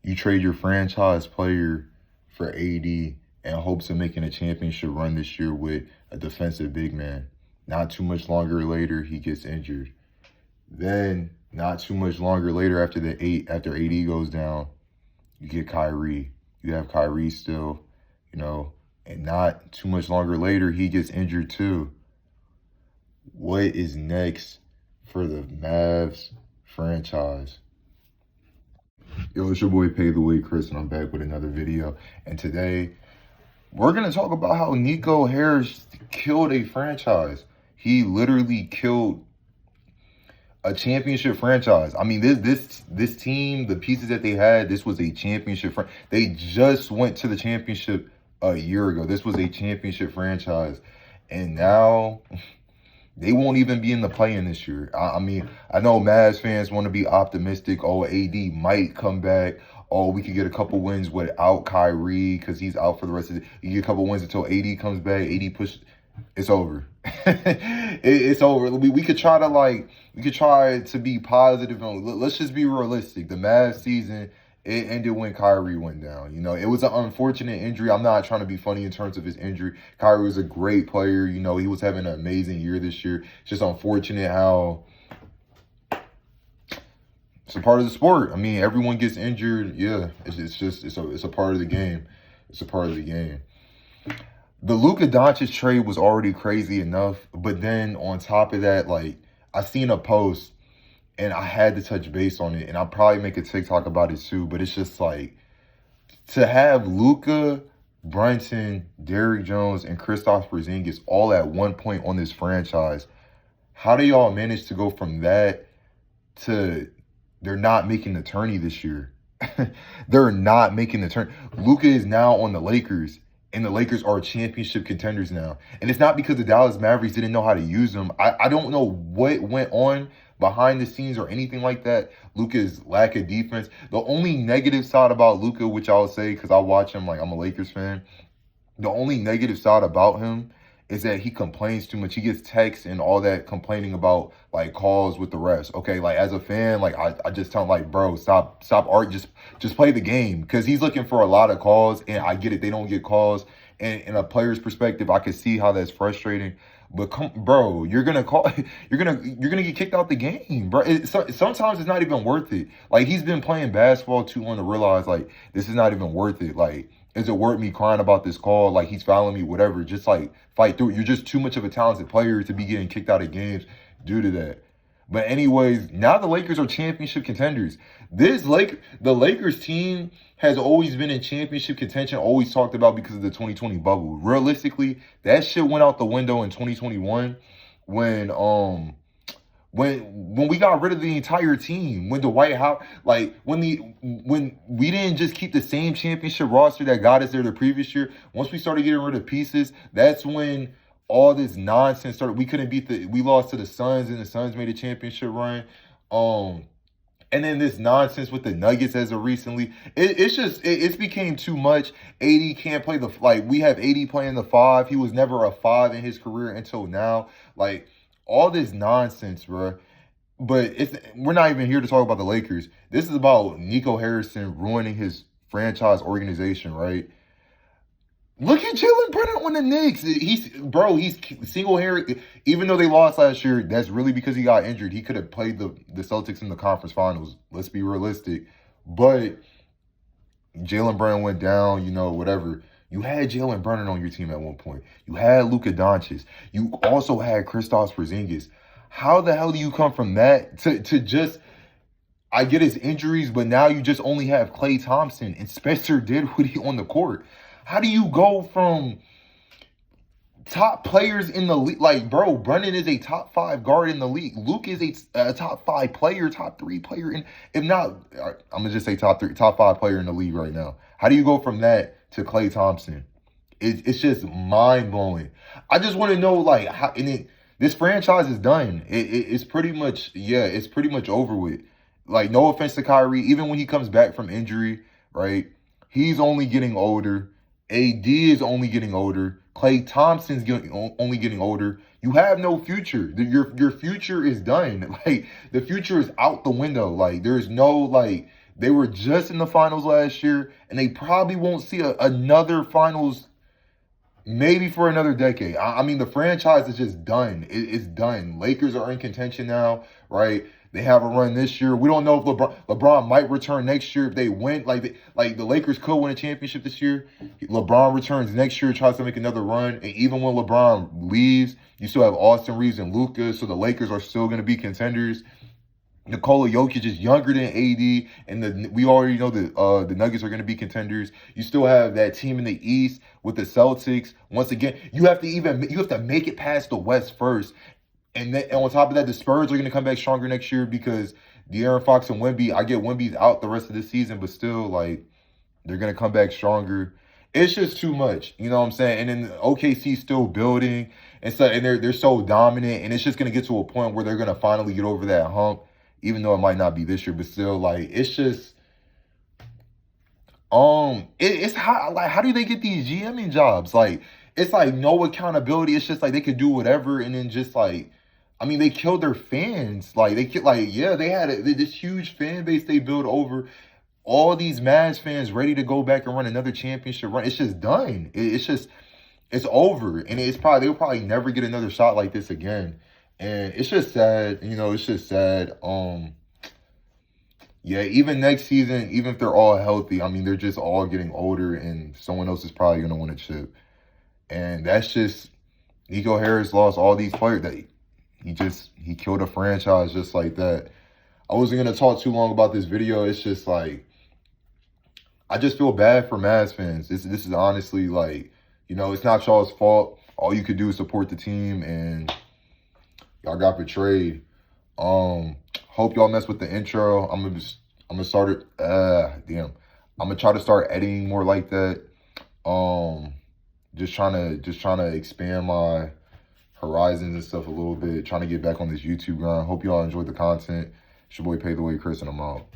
You trade your franchise player for AD in hopes of making a championship run this year with a defensive big man. Not too much longer later, he gets injured. Then, not too much longer later, after AD goes down, you get Kyrie. You have Kyrie still, and not too much longer later, he gets injured too. What is next for the Mavs franchise? Yo, it's your boy Pay the Way Chris, and I'm back with another video. And today, we're going to talk about how Nico Harris killed a franchise. He literally killed a championship franchise. I mean, this team, the pieces that they had, this was a championship. They just went to the championship a year ago. This was a championship franchise. And now they won't even be in the play-in this year. I mean, I know Mavs fans want to be optimistic. Oh, AD might come back. Oh, we could get a couple wins without Kyrie because he's out for the rest of the... You get a couple wins until AD comes back. AD push... It's over. It's over. We could try to be positive. Let's just be realistic. The Mavs season, it ended when Kyrie went down. It was an unfortunate injury. I'm not trying to be funny in terms of his injury. Kyrie was a great player. He was having an amazing year this year. It's just unfortunate how it's a part of the sport. I mean, everyone gets injured. Yeah, it's a part of the game. It's a part of the game. The Luka Doncic trade was already crazy enough, but then on top of that, I seen a post and I had to touch base on it, and I'll probably make a TikTok about it too, but it's just to have Luka, Brunson, Derrick Jones, and Kristaps Porzingis all at one point on this franchise, how do y'all manage to go from that to they're not making the tourney this year? They're not making the turn. Luka is now on the Lakers. And the Lakers are championship contenders now. And it's not because the Dallas Mavericks didn't know how to use them. I don't know what went on behind the scenes or anything like that. Luka's lack of defense. The only negative side about Luka, which I'll say because I watch him I'm a Lakers fan. The only negative side about him is that he complains too much. He gets texts and all that complaining about calls with the refs. Okay, as a fan, I just tell him bro, stop art, just play the game, because he's looking for a lot of calls, and I get it, they don't get calls. And in a player's perspective, I can see how that's frustrating. But bro, you're gonna get kicked out the game, bro. Sometimes it's not even worth it. He's been playing basketball too long to realize this is not even worth it. Is it worth me crying about this call? He's fouling me, whatever. Just fight through it. You're just too much of a talented player to be getting kicked out of games due to that. But anyways, now the Lakers are championship contenders. The Lakers team has always been in championship contention, always talked about because of the 2020 bubble. Realistically, that shit went out the window in 2021 when we got rid of the entire team, when the White House, when we didn't just keep the same championship roster that got us there the previous year. Once we started getting rid of pieces, that's when all this nonsense started. We lost to the Suns, and the Suns made a championship run. And then this nonsense with the Nuggets as of recently, it's became too much. AD can't play we have AD playing the 5. He was never a 5 in his career until now. All this nonsense, bro. But we're not even here to talk about the Lakers. This is about Nico Harrison ruining his franchise organization, right? Look at Jalen Brennan on the Knicks. He's single-handed. Even though they lost last year, that's really because he got injured. He could have played the Celtics in the conference finals. Let's be realistic. But Jalen Brennan went down, whatever. You had Jalen Brennan on your team at one point. You had Luka Doncic. You also had Kristaps Porzingis. How the hell do you come from that to just... I get his injuries, but now you just only have Klay Thompson and Spencer Dinwiddie on the court. How do you go from top players in the league? Bro, Brennan is a top 5 guard in the league. Luke is a top 5 player, top 3 player. If not, I'm going to just say top 5 player in the league right now. How do you go from that to Klay Thompson? It's just mind-blowing. I just want to know, how... this franchise is done. It's pretty much, it's pretty much over with. No offense to Kyrie, even when he comes back from injury, right? He's only getting older. AD is only getting older. Klay Thompson's only getting older. You have no future. Your future is done. The future is out the window. There's no They were just in the finals last year, and they probably won't see another finals maybe for another decade. I mean, the franchise is just done. It's done. Lakers are in contention now, right? They have a run this year. We don't know if LeBron might return next year if they win. Like the Lakers could win a championship this year. LeBron returns next year, tries to make another run, and even when LeBron leaves, you still have Austin Reeves and Luka, so the Lakers are still going to be contenders. Nikola Jokic is younger than AD, and we already know that the Nuggets are going to be contenders. You still have that team in the East with the Celtics. Once again, you have to make it past the West first, and then on top of that, the Spurs are going to come back stronger next year because De'Aaron Fox and Wemby. I get Wemby's out the rest of the season, but still, like, they're going to come back stronger. It's just too much, you know what I'm saying? And then OKC's still building, and so they're so dominant, and it's just going to get to a point where they're going to finally get over that hump. Even though it might not be this year, but still, like, it's just, it's how, like, how do they get these GMing jobs? Like, it's like no accountability. It's just like they could do whatever, and then just like, I mean, they killed their fans. Like, yeah, they had this huge fan base they built over all these Mavs fans ready to go back and run another championship run. It's just done. It's over, and they'll probably never get another shot like this again. And it's just sad, it's just sad. Yeah, even next season, even if they're all healthy, I mean, they're just all getting older, and someone else is probably going to win a chip. And that's just, Nico Harris lost all these players. That he killed a franchise just like that. I wasn't going to talk too long about this video. It's just like, I just feel bad for Mavs fans. This is honestly like, it's not y'all's fault. All you could do is support the team, and y'all got betrayed. Hope y'all mess with the intro. I'm gonna start it. I'm gonna try to start editing more like that. Just trying to expand my horizons and stuff a little bit. Trying to get back on this YouTube grind. Hope y'all enjoyed the content. It's your boy Pay the Way Chris, and I'm out.